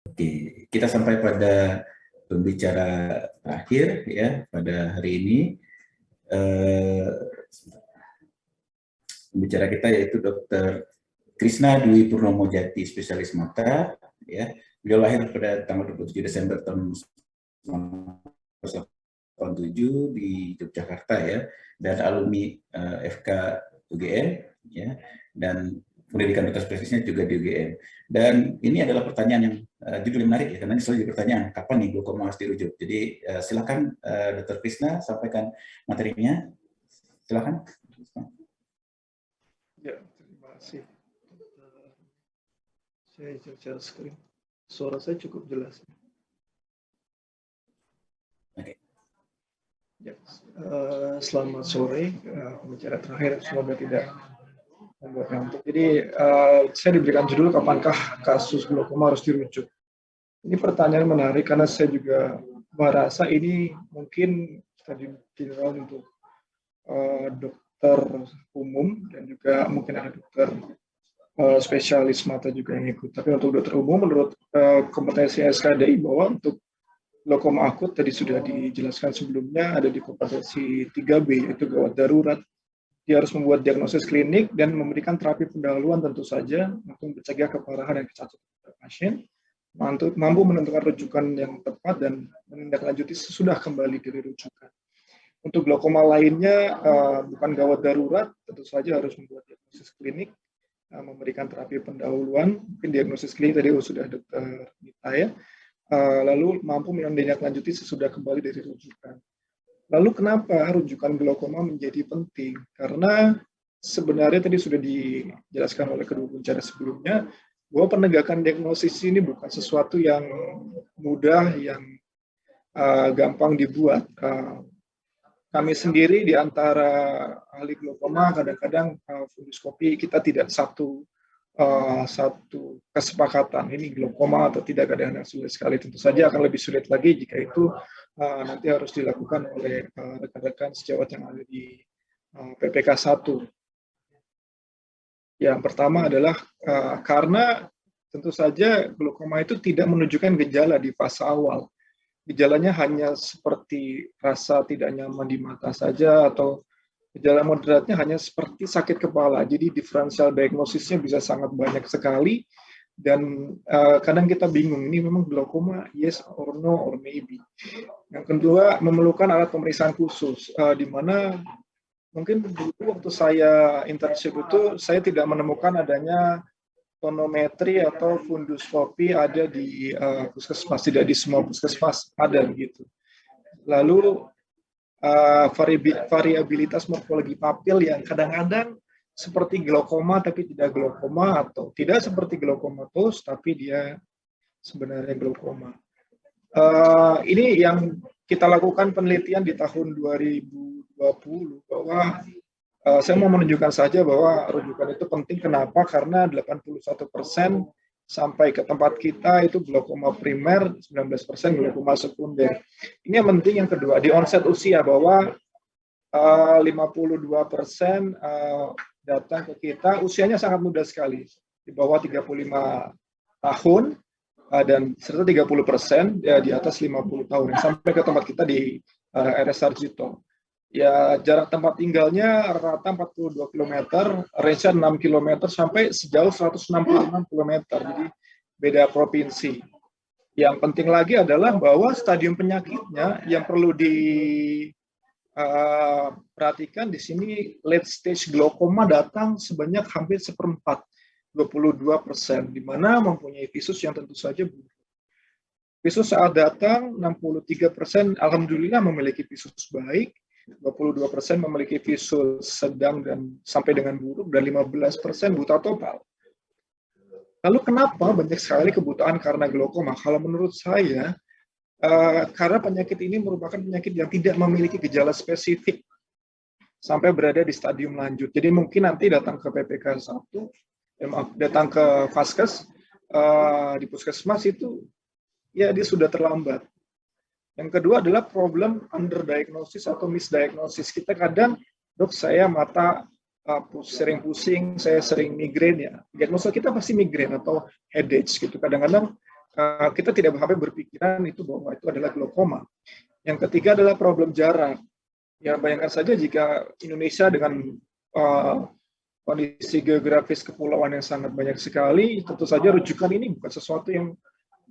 Oke, kita sampai pada pembicara terakhir ya pada hari ini. Pembicara kita yaitu Dr. Krisna Dwi Purnomo Jati, spesialis mata. Ya, beliau lahir pada tanggal 27 Desember tahun 1987 di Yogyakarta ya, dan alumni FK UGM ya, dan pendidikan dokter spesialisnya juga di UGM. Dan ini adalah pertanyaan yang judul yang menarik ya, karena ini selalu jadi pertanyaan, kapan nih glaukoma harus dirujuk. Jadi silakan Dr. Krisna sampaikan materinya. Silakan. Ya, terima kasih. Saya share screen. Suara saya cukup jelas. Oke. Ya, selamat sore. Pembicara terakhir, semoga tidak membuat ngantuk. Jadi saya diberikan judul kapankah kasus glaukoma harus dirujuk. Ini pertanyaan menarik karena saya juga merasa ini mungkin stadium general untuk dokter umum dan juga mungkin ada dokter spesialis mata juga yang ikut. Tapi untuk dokter umum, menurut kompetensi SKDI bahwa untuk glaukoma akut tadi sudah dijelaskan sebelumnya ada di kompetensi 3B, yaitu gawat darurat. Dia harus membuat diagnosis klinik dan memberikan terapi pendahuluan tentu saja untuk mencegah keparahan dan kecacatan pasien, mampu menentukan rujukan yang tepat dan menindaklanjuti sesudah kembali dari rujukan. Untuk glaukoma lainnya, bukan gawat darurat, tentu saja harus membuat diagnosis klinik, memberikan terapi pendahuluan, mungkin diagnosis klinik tadi sudah dokter Nita ya, lalu mampu menindaklanjuti sesudah kembali dari rujukan. Lalu kenapa rujukan glaukoma menjadi penting? Karena sebenarnya tadi sudah dijelaskan oleh kedua pembicara sebelumnya, bahwa penegakan diagnosis ini bukan sesuatu yang mudah, yang gampang dibuat. Kami sendiri di antara ahli glaukoma kadang-kadang funduskopi kita tidak satu kesepakatan ini glaukoma atau tidak, kadang-kadang sulit sekali. Tentu saja akan lebih sulit lagi jika itu nanti harus dilakukan oleh rekan-rekan sejawat yang ada di PPK 1. Yang pertama adalah karena tentu saja glaukoma itu tidak menunjukkan gejala di fase awal. Gejalanya hanya seperti rasa tidak nyaman di mata saja, atau gejala moderatnya hanya seperti sakit kepala. Jadi diferensial diagnosisnya bisa sangat banyak sekali, dan kadang kita bingung, ini memang glaukoma, yes or no or maybe. Yang kedua, memerlukan alat pemeriksaan khusus, di mana mungkin dulu waktu saya internship itu, saya tidak menemukan adanya tonometri atau funduskopi ada di puskesmas, tidak di semua puskesmas ada begitu. Lalu variabilitas morfologi papil yang kadang-kadang seperti glaukoma tapi tidak glaukoma, atau tidak seperti glaukomatus tapi dia sebenarnya glaukoma. Ini yang kita lakukan penelitian di tahun 2020 bahwa saya mau menunjukkan saja bahwa rujukan itu penting. Kenapa? Karena 81% sampai ke tempat kita itu glaukoma primer, 19% glaukoma sekunder. Ini yang penting. Yang kedua, di onset usia, bahwa 52% datang ke kita usianya sangat muda sekali, di bawah 35 tahun, dan serta 30% di atas 50 tahun yang sampai ke tempat kita di RS Sarjito. Ya, jarak tempat tinggalnya rata 42 km, range 6 km sampai sejauh 166 km, jadi beda provinsi. Yang penting lagi adalah bahwa stadium penyakitnya yang perlu diperhatikan di sini, late stage glaukoma datang sebanyak hampir seperempat, 22%, di mana mempunyai visus yang tentu saja buruk. Visus saat datang 63% alhamdulillah memiliki visus baik, 22% memiliki visus sedang dan sampai dengan buruk, dan 15% buta total. Lalu kenapa banyak sekali kebutaan karena glaukoma? Kalau menurut saya, karena penyakit ini merupakan penyakit yang tidak memiliki gejala spesifik sampai berada di stadium lanjut. Jadi mungkin nanti datang ke PPK 1, datang ke Vaskes, di puskesmas itu, ya dia sudah terlambat. Yang kedua adalah problem underdiagnosis atau misdiagnosis. Kita kadang, dok saya mata sering pusing, saya sering migrain ya. Diagnosa kita pasti migrain atau headache gitu. Kadang-kadang kita tidak sampai berpikiran itu bahwa itu adalah glaukoma. Yang ketiga adalah problem jarak. Ya, bayangkan saja jika Indonesia dengan kondisi geografis kepulauan yang sangat banyak sekali, tentu saja rujukan ini bukan sesuatu yang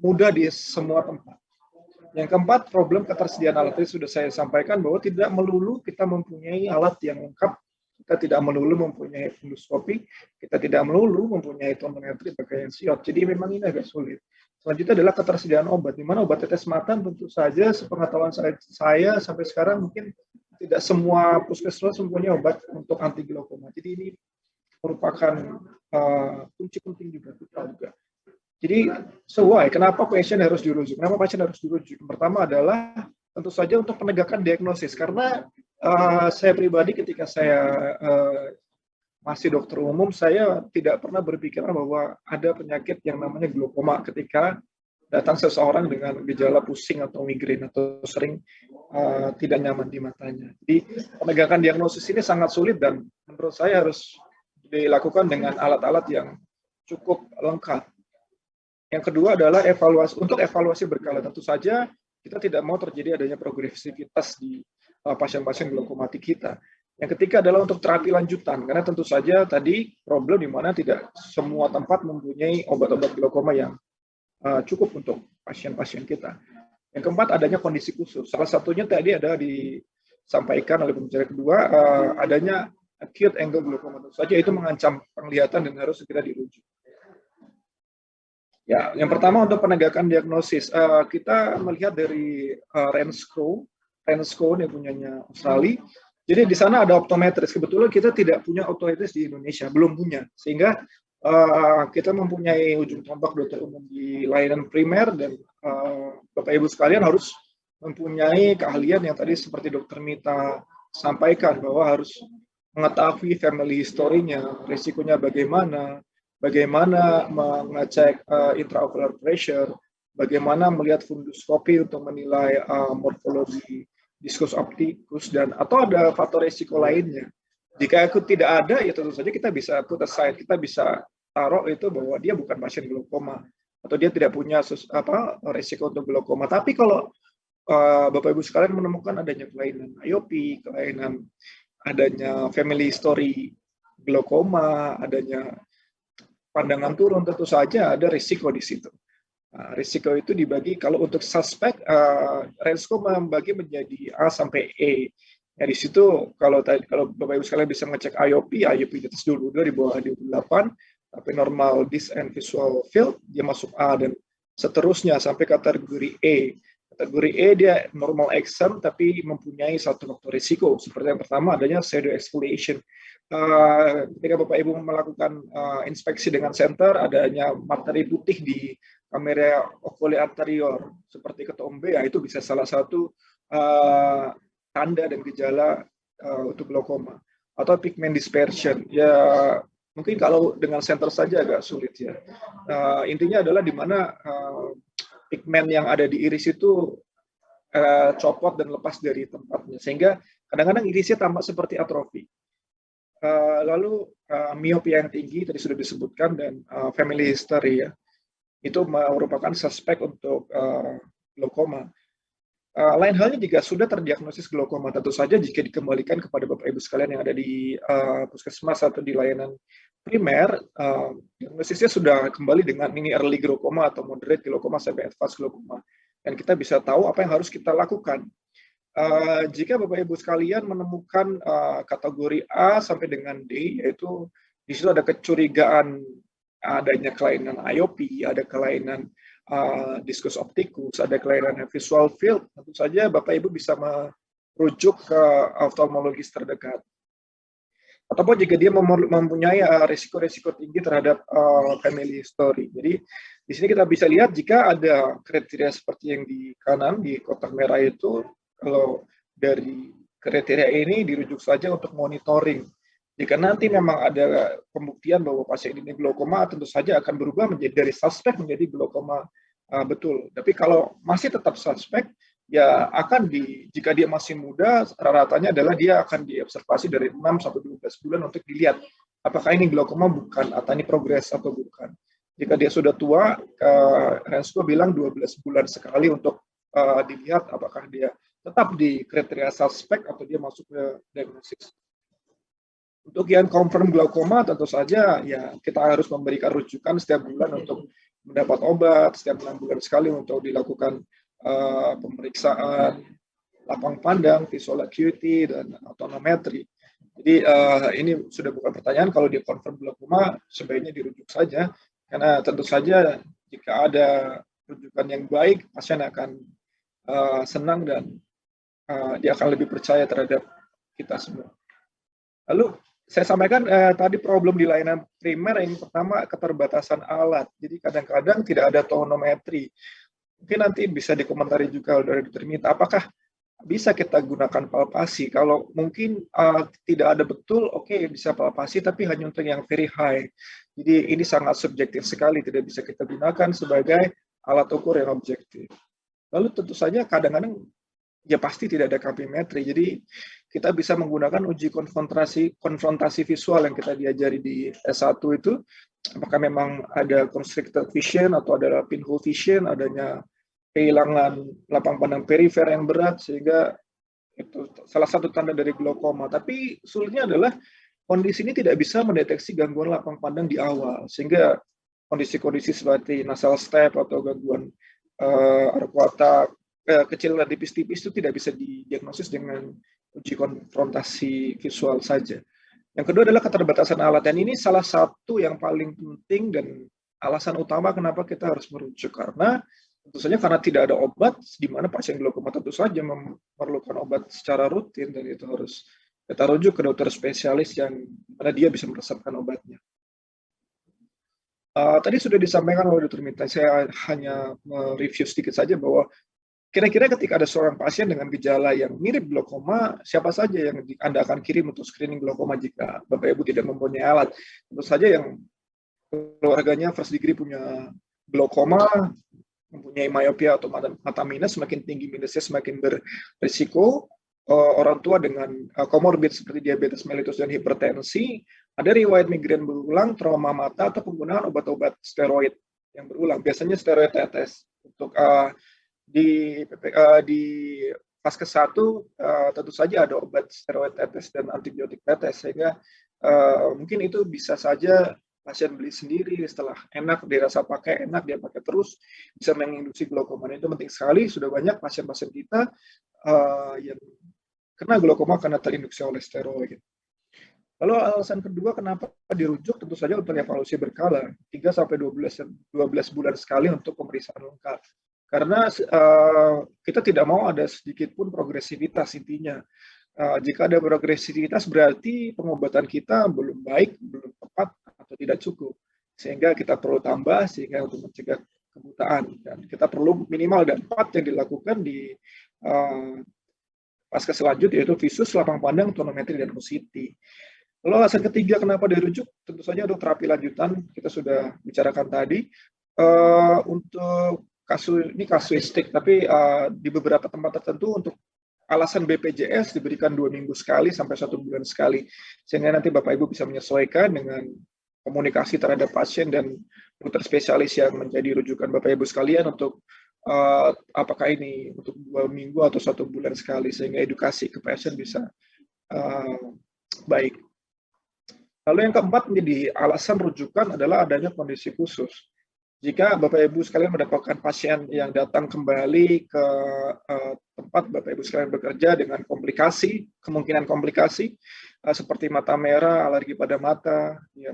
mudah di semua tempat. Yang keempat, problem ketersediaan alat. Tadi sudah saya sampaikan bahwa tidak melulu kita mempunyai alat yang lengkap, kita tidak melulu mempunyai endoskopi, kita tidak melulu mempunyai tonometri pakaian siot. Jadi memang ini agak sulit. Selanjutnya adalah ketersediaan obat. Di mana obat tetes mata tentu saja sepengetahuan saya sampai sekarang mungkin tidak semua puskesmas mempunyai obat untuk anti glaukoma. Jadi ini merupakan kunci penting juga. Jadi, kenapa pasien harus dirujuk? Kenapa pasien harus dirujuk? Pertama adalah tentu saja untuk penegakan diagnosis. Karena saya pribadi ketika saya masih dokter umum, saya tidak pernah berpikiran bahwa ada penyakit yang namanya glaukoma ketika datang seseorang dengan gejala pusing atau migrain atau sering tidak nyaman di matanya. Jadi penegakan diagnosis ini sangat sulit dan menurut saya harus dilakukan dengan alat-alat yang cukup lengkap. Yang kedua adalah evaluasi berkala. Tentu saja kita tidak mau terjadi adanya progresivitas di pasien-pasien glaukomatik kita. Yang ketiga adalah untuk terapi lanjutan, karena tentu saja tadi problem di mana tidak semua tempat mempunyai obat-obat glaukoma yang cukup untuk pasien-pasien kita. Yang keempat adanya kondisi khusus. Salah satunya tadi ada disampaikan oleh pembicara kedua, adanya acute angle glaukoma. Tentu saja itu mengancam penglihatan dan harus segera dirujuk. Ya, yang pertama untuk penegakan diagnosis, kita melihat dari Rensco ini punyanya Australia. Jadi di sana ada optometris. Kebetulan kita tidak punya optometris di Indonesia, belum punya. Sehingga kita mempunyai ujung tombak dokter umum di layanan primer dan Bapak Ibu sekalian harus mempunyai keahlian yang tadi seperti Dokter Mita sampaikan bahwa harus mengetahui family history-nya, risikonya bagaimana mengecek intraocular pressure, bagaimana melihat funduskopi untuk menilai morfologi diskus optikus, dan atau ada faktor risiko lainnya. Jika itu tidak ada, ya tentu saja kita bisa put aside, kita bisa taruh itu bahwa dia bukan pasien glaukoma atau dia tidak punya risiko untuk glaukoma. Tapi kalau Bapak Ibu sekalian menemukan adanya kelainan IOP, kelainan adanya family history glaukoma, adanya pandangan turun, tentu saja ada risiko di situ. Risiko itu dibagi, kalau untuk suspek, Rensco membagi menjadi A sampai E. Ya, di situ kalau Bapak Ibu sekalian bisa ngecek IOP di atas 22, di bawah 28, tapi normal dist and visual field, dia masuk A, dan seterusnya sampai kategori E. Kategori E dia normal exam, tapi mempunyai satu faktor risiko. Seperti yang pertama adanya shadow exfoliation. Ketika Bapak Ibu melakukan inspeksi dengan center, adanya materi putih di kamera oculi anterior seperti ketombe, ya itu bisa salah satu tanda dan gejala untuk glaukoma. Atau pigment dispersion, ya mungkin kalau dengan center saja agak sulit ya. Intinya adalah di mana pigmen yang ada di iris itu copot dan lepas dari tempatnya, sehingga kadang-kadang irisnya tampak seperti atrofi. Lalu miopia yang tinggi tadi sudah disebutkan, dan family history ya, itu merupakan suspek untuk glaukoma. Lain halnya jika sudah terdiagnosis glaukoma, tentu saja jika dikembalikan kepada Bapak Ibu sekalian yang ada di puskesmas atau di layanan primer, diagnosisnya sudah kembali dengan ini early glaukoma atau moderate glaukoma sampai advanced glaukoma, dan kita bisa tahu apa yang harus kita lakukan. Jika Bapak Ibu sekalian menemukan kategori A sampai dengan D, yaitu di situ ada kecurigaan adanya kelainan IOP, ada kelainan diskus optikus, ada kelainan visual field, tentu saja Bapak Ibu bisa merujuk ke oftalmologis terdekat. Ataupun jika dia mempunyai risiko-risiko tinggi terhadap family history. Jadi di sini kita bisa lihat jika ada kriteria seperti yang di kanan di kotak merah itu, kalau dari kriteria ini dirujuk saja untuk monitoring. Jika nanti memang ada pembuktian bahwa pasien ini glaukoma, tentu saja akan berubah menjadi dari suspek menjadi glaukoma betul. Tapi kalau masih tetap suspek, ya akan jika dia masih muda, rata-ratanya adalah dia akan diobservasi dari 6 sampai 12 bulan untuk dilihat apakah ini glaukoma bukan atau ini progres atau bukan. Jika dia sudah tua, Rensko bilang 12 bulan sekali untuk dilihat apakah dia tetap di kriteria suspek atau dia masuk ke diagnosis. Untuk yang confirm glaukoma tentu saja ya kita harus memberikan rujukan setiap bulan untuk mendapat obat, setiap 6 bulan sekali untuk dilakukan pemeriksaan lapang pandang, visual acuity, dan autonometri. Jadi ini sudah bukan pertanyaan, kalau dia confirm glaukoma sebaiknya dirujuk saja, karena tentu saja jika ada rujukan yang baik, pasien akan senang dan dia akan lebih percaya terhadap kita semua. Lalu saya sampaikan tadi problem di layanan primer yang pertama keterbatasan alat. Jadi kadang-kadang tidak ada tonometri. Mungkin nanti bisa dikomentari juga dari Dr. Mita, apakah bisa kita gunakan palpasi? Kalau mungkin tidak ada betul, oke, bisa palpasi, tapi hanya untuk yang very high. Jadi ini sangat subjektif sekali, tidak bisa kita gunakan sebagai alat ukur yang objektif. Lalu tentu saja kadang-kadang ya pasti tidak ada kapimetri. Jadi kita bisa menggunakan uji konfrontasi visual yang kita diajari di S1 itu. Apakah memang ada constricted vision atau ada pinhole vision, adanya kehilangan lapang pandang perifer yang berat, sehingga itu salah satu tanda dari glaukoma. Tapi sulitnya adalah kondisi ini tidak bisa mendeteksi gangguan lapang pandang di awal, sehingga kondisi-kondisi seperti nasal step atau gangguan arcuata kecil dan tipis-tipis itu tidak bisa didiagnosis dengan uji konfrontasi visual saja. Yang kedua adalah keterbatasan alat, dan ini salah satu yang paling penting dan alasan utama kenapa kita harus merujuk, karena tentu saja karena tidak ada obat, di mana pasien glaukoma tentu saja memerlukan obat secara rutin, dan itu harus kita rujuk ke dokter spesialis yang mana dia bisa meresepkan obatnya. Tadi sudah disampaikan oleh Dr. Mita, saya hanya mereview sedikit saja bahwa kira-kira ketika ada seorang pasien dengan gejala yang mirip glaukoma, siapa saja yang Anda akan kirim untuk screening glaukoma jika Bapak Ibu tidak mempunyai alat? Tentu saja yang keluarganya first degree punya glaukoma, mempunyai myopia atau mata minus, semakin tinggi minusnya semakin berisiko. Orang tua dengan komorbid seperti diabetes mellitus dan hipertensi, ada riwayat migrain berulang, trauma mata, atau penggunaan obat-obat steroid yang berulang. Biasanya steroid tetes. Untuk di Vaskes 1 tentu saja ada obat steroid tetes dan antibiotik tetes, sehingga mungkin itu bisa saja pasien beli sendiri, setelah enak dirasa pakai, enak dia pakai terus, bisa menginduksi glaukoma. Itu penting sekali. Sudah banyak pasien-pasien kita yang kena glaukoma karena terinduksi oleh steroid. Lalu alasan kedua kenapa dirujuk, tentu saja untuk evaluasi berkala 3-12 bulan sekali untuk pemeriksaan lengkap. Karena kita tidak mau ada sedikit pun progresivitas intinya. Jika ada progresivitas berarti pengobatan kita belum baik, belum tepat, atau tidak cukup. Sehingga kita perlu tambah sehingga untuk mencegah kebutaan. Dan kita perlu minimal ada 4 yang dilakukan di pasca selanjutnya, yaitu visus, lapang pandang, tonometri, dan OCT. Lalu alasan ketiga kenapa dirujuk, tentu saja untuk terapi lanjutan, kita sudah bicarakan tadi. Untuk kasus ini kasuistik, tapi di beberapa tempat tertentu untuk alasan BPJS diberikan 2 minggu sekali sampai 1 bulan sekali, sehingga nanti Bapak Ibu bisa menyesuaikan dengan komunikasi terhadap pasien dan dokter spesialis yang menjadi rujukan Bapak Ibu sekalian untuk apakah ini untuk 2 minggu atau 1 bulan sekali, sehingga edukasi ke pasien bisa baik. Lalu yang keempat menjadi alasan rujukan adalah adanya kondisi khusus. Jika Bapak Ibu sekalian mendapatkan pasien yang datang kembali ke tempat Bapak Ibu sekalian bekerja dengan komplikasi, kemungkinan komplikasi seperti mata merah, alergi pada mata, ya,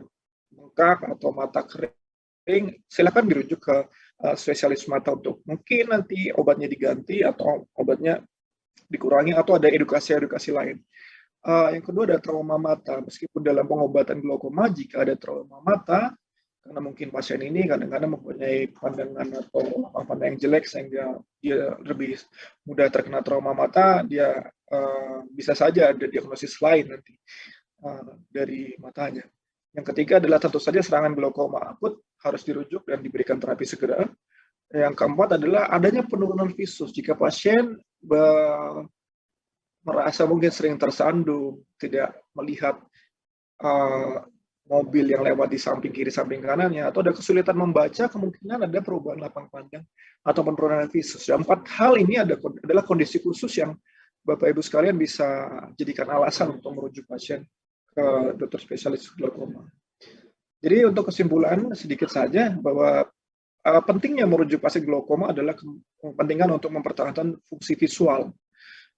bengkak atau mata kering, silakan dirujuk ke spesialis mata untuk mungkin nanti obatnya diganti atau obatnya dikurangi atau ada edukasi-edukasi lain. Yang kedua ada trauma mata. Meskipun dalam pengobatan glaukoma, jika ada trauma mata, karena mungkin pasien ini kadang-kadang mempunyai pandangan atau pandang yang jelek sehingga dia lebih mudah terkena trauma mata, dia bisa saja ada diagnosis lain nanti dari matanya. Yang ketiga adalah tentu saja serangan glaukoma akut harus dirujuk dan diberikan terapi segera. Yang keempat adalah adanya penurunan visus. Jika pasien merasa mungkin sering tersandung, tidak melihat mobil yang lewat di samping kiri, samping kanannya, atau ada kesulitan membaca, kemungkinan ada perubahan lapang pandang ataupun penurunan visus. Dan 4 hal ini adalah kondisi khusus yang Bapak Ibu sekalian bisa jadikan alasan untuk merujuk pasien ke dokter spesialis glaukoma. Jadi untuk kesimpulan sedikit saja bahwa pentingnya merujuk pasien glaukoma adalah kepentingan untuk mempertahankan fungsi visual.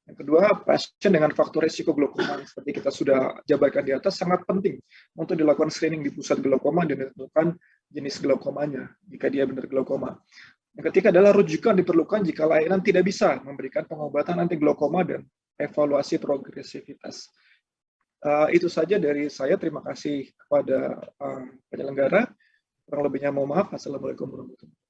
Yang kedua, pasien dengan faktor risiko glaukoma seperti kita sudah jabarkan di atas sangat penting untuk dilakukan screening di pusat glaukoma dan ditentukan jenis glaukomanya jika dia benar glaukoma. Yang ketiga adalah rujukan diperlukan jika layanan tidak bisa memberikan pengobatan anti glaukoma dan evaluasi progresivitas. Itu saja dari saya. Terima kasih kepada penyelenggara. Kurang lebihnya mohon maaf. Assalamualaikum warahmatullahi wabarakatuh.